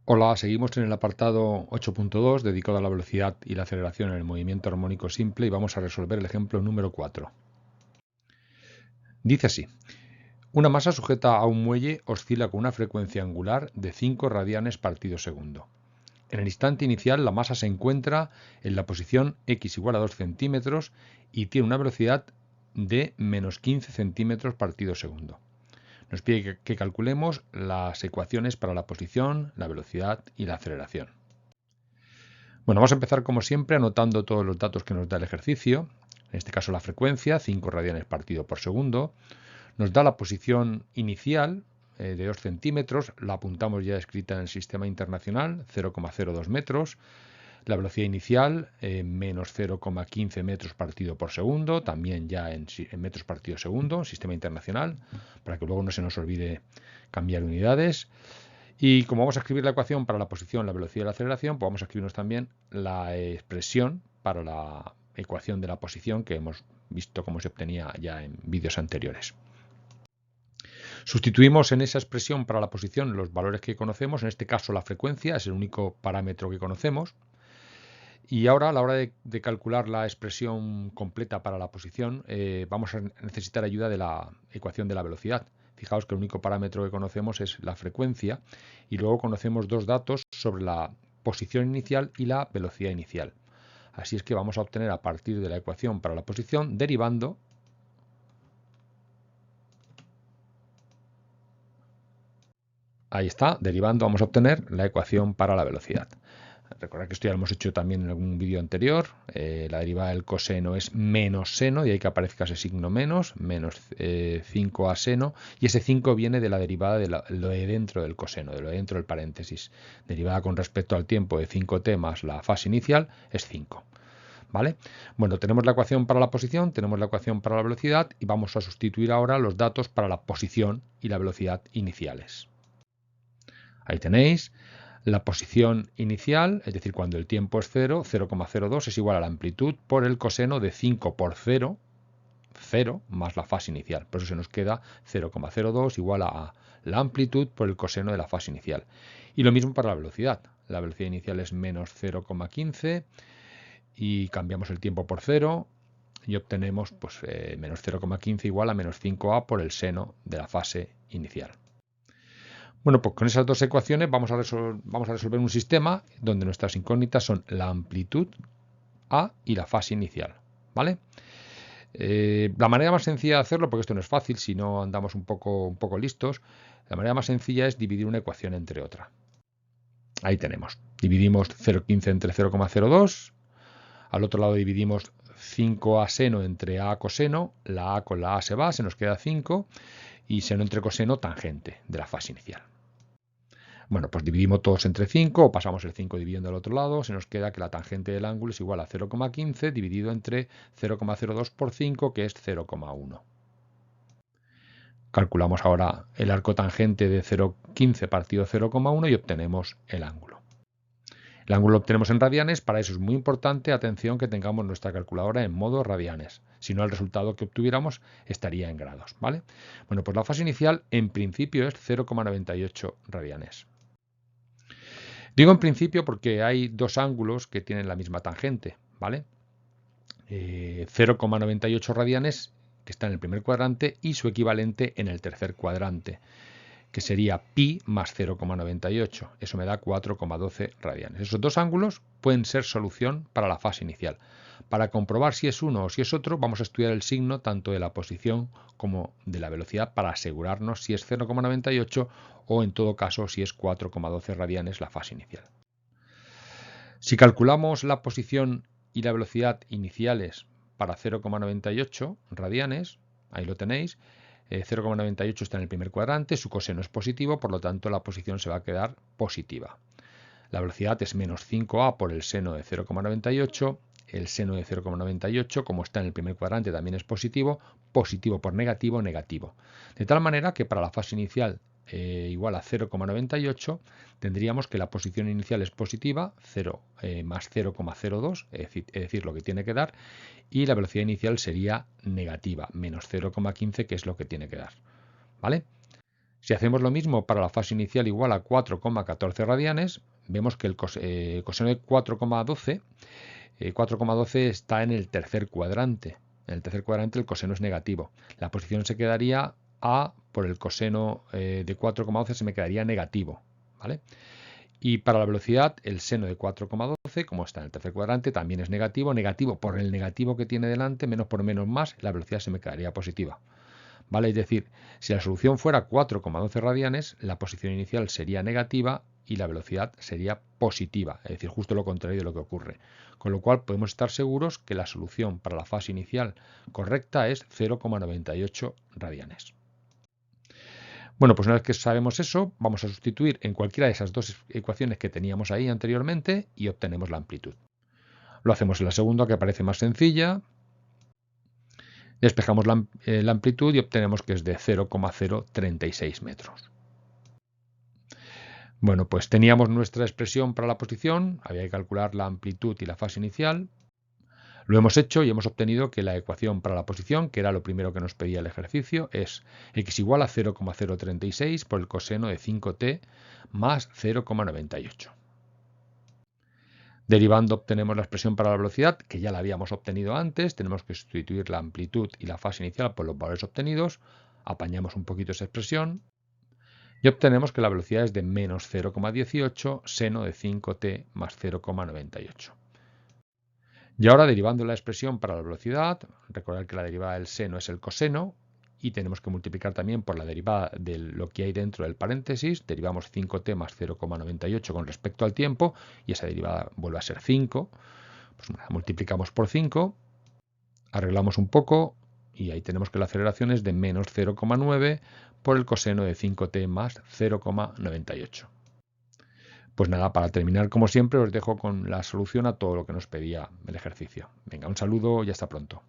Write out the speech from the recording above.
Hola, seguimos en el apartado 8.2 dedicado a la velocidad y la aceleración en el movimiento armónico simple y vamos a resolver el ejemplo número 4. Dice así: una masa sujeta a un muelle oscila con una frecuencia angular de 5 radianes partido segundo. En el instante inicial la masa se encuentra en la posición x igual a 2 centímetros y tiene una velocidad de menos 15 centímetros partido segundo. Nos pide que calculemos las ecuaciones para la posición, la velocidad y la aceleración. Bueno, vamos a empezar como siempre anotando todos los datos que nos da el ejercicio. En este caso la frecuencia, 5 radianes partido por segundo. Nos da la posición inicial de 2 centímetros, la apuntamos ya escrita en el sistema internacional, 0,02 metros. La velocidad inicial, menos 0,15 metros partido por segundo, también ya en metros partido segundo, sistema internacional, para que luego no se nos olvide cambiar unidades. Y como vamos a escribir la ecuación para la posición, la velocidad y la aceleración, pues vamos a escribirnos también la expresión para la ecuación de la posición que hemos visto cómo se obtenía ya en vídeos anteriores. Sustituimos en esa expresión para la posición los valores que conocemos, en este caso la frecuencia es el único parámetro que conocemos. Y ahora a la hora de calcular la expresión completa para la posición vamos a necesitar ayuda de la ecuación de la velocidad. Fijaos que el único parámetro que conocemos es la frecuencia y luego conocemos dos datos sobre la posición inicial y la velocidad inicial. Así es que vamos a obtener a partir de la ecuación para la posición, derivando, ahí está, derivando vamos a obtener la ecuación para la velocidad. Recordad que esto ya lo hemos hecho también en algún vídeo anterior. La derivada del coseno es menos seno, de ahí que aparezca ese signo menos 5a seno, y ese 5 viene de la derivada de lo de dentro del coseno, de lo de dentro del paréntesis. Derivada con respecto al tiempo de 5t más la fase inicial es 5. ¿Vale? Bueno, tenemos la ecuación para la posición, tenemos la ecuación para la velocidad y vamos a sustituir ahora los datos para la posición y la velocidad iniciales. Ahí tenéis. La posición inicial, es decir, cuando el tiempo es 0, 0,02 es igual a la amplitud por el coseno de 5 por 0, 0 más la fase inicial. Por eso se nos queda 0,02 igual a la amplitud por el coseno de la fase inicial. Y lo mismo para la velocidad. La velocidad inicial es menos 0,15 y cambiamos el tiempo por 0 y obtenemos pues, menos 0,15 igual a menos 5a por el seno de la fase inicial. Bueno, pues con esas dos ecuaciones vamos a resolver un sistema donde nuestras incógnitas son la amplitud A y la fase inicial, ¿vale? La manera más sencilla de hacerlo, porque esto no es fácil si no andamos un poco listos, la manera más sencilla es dividir una ecuación entre otra. Ahí tenemos. Dividimos 0,15 entre 0,02. Al otro lado dividimos 5a seno entre a coseno. La a con la a se va, se nos queda 5. Y seno entre coseno, tangente de la fase inicial. Bueno, pues dividimos todos entre 5 o pasamos el 5 dividiendo al otro lado. Se nos queda que la tangente del ángulo es igual a 0,15 dividido entre 0,02 por 5, que es 0,1. Calculamos ahora el arco tangente de 0,15 partido 0,1 y obtenemos el ángulo. El ángulo lo obtenemos en radianes, para eso es muy importante, atención, que tengamos nuestra calculadora en modo radianes. Si no, el resultado que obtuviéramos estaría en grados, ¿vale? Bueno, pues la fase inicial en principio es 0,98 radianes. Digo en principio porque hay dos ángulos que tienen la misma tangente, ¿vale? 0,98 radianes, que está en el primer cuadrante, y su equivalente en el tercer cuadrante, que sería pi más 0,98. Eso me da 4,12 radianes. Esos dos ángulos pueden ser solución para la fase inicial. Para comprobar si es uno o si es otro, vamos a estudiar el signo tanto de la posición como de la velocidad para asegurarnos si es 0,98 o en todo caso si es 4,12 radianes la fase inicial. Si calculamos la posición y la velocidad iniciales para 0,98 radianes, ahí lo tenéis, 0,98 está en el primer cuadrante, su coseno es positivo, por lo tanto la posición se va a quedar positiva. La velocidad es menos 5a por el seno de 0,98. El seno de 0,98, como está en el primer cuadrante, también es positivo. Positivo por negativo, negativo. De tal manera que para la fase inicial igual a 0,98, tendríamos que la posición inicial es positiva, 0 más 0,02, es decir, lo que tiene que dar, y la velocidad inicial sería negativa, menos 0,15, que es lo que tiene que dar. ¿Vale? Si hacemos lo mismo para la fase inicial igual a 4,14 radianes, vemos que el coseno de 4,12 está en el tercer cuadrante. En el tercer cuadrante el coseno es negativo. La posición se quedaría a por el coseno de 4,12 se me quedaría negativo, ¿vale? Y para la velocidad, el seno de 4,12, como está en el tercer cuadrante, también es negativo. Negativo por el negativo que tiene delante, menos por menos más, la velocidad se me quedaría positiva. ¿Vale? Es decir, si la solución fuera 4,12 radianes, la posición inicial sería negativa y la velocidad sería positiva, es decir, justo lo contrario de lo que ocurre. Con lo cual podemos estar seguros que la solución para la fase inicial correcta es 0,98 radianes. Bueno, pues una vez que sabemos eso, vamos a sustituir en cualquiera de esas dos ecuaciones que teníamos ahí anteriormente y obtenemos la amplitud. Lo hacemos en la segunda, que parece más sencilla. Despejamos la amplitud y obtenemos que es de 0,036 metros. Bueno, pues teníamos nuestra expresión para la posición, había que calcular la amplitud y la fase inicial. Lo hemos hecho y hemos obtenido que la ecuación para la posición, que era lo primero que nos pedía el ejercicio, es x igual a 0,036 por el coseno de 5t más 0,98. Derivando obtenemos la expresión para la velocidad, que ya la habíamos obtenido antes. Tenemos que sustituir la amplitud y la fase inicial por los valores obtenidos. Apañamos un poquito esa expresión y obtenemos que la velocidad es de menos 0,18 seno de 5t más 0,98. Y ahora, derivando la expresión para la velocidad, recordad que la derivada del seno es el coseno y tenemos que multiplicar también por la derivada de lo que hay dentro del paréntesis. Derivamos 5t más 0,98 con respecto al tiempo y esa derivada vuelve a ser 5. Pues multiplicamos por 5, arreglamos un poco y ahí tenemos que la aceleración es de menos 0,9 por el coseno de 5t más 0,98. Pues nada, para terminar, como siempre, os dejo con la solución a todo lo que nos pedía el ejercicio. Venga, un saludo y hasta pronto.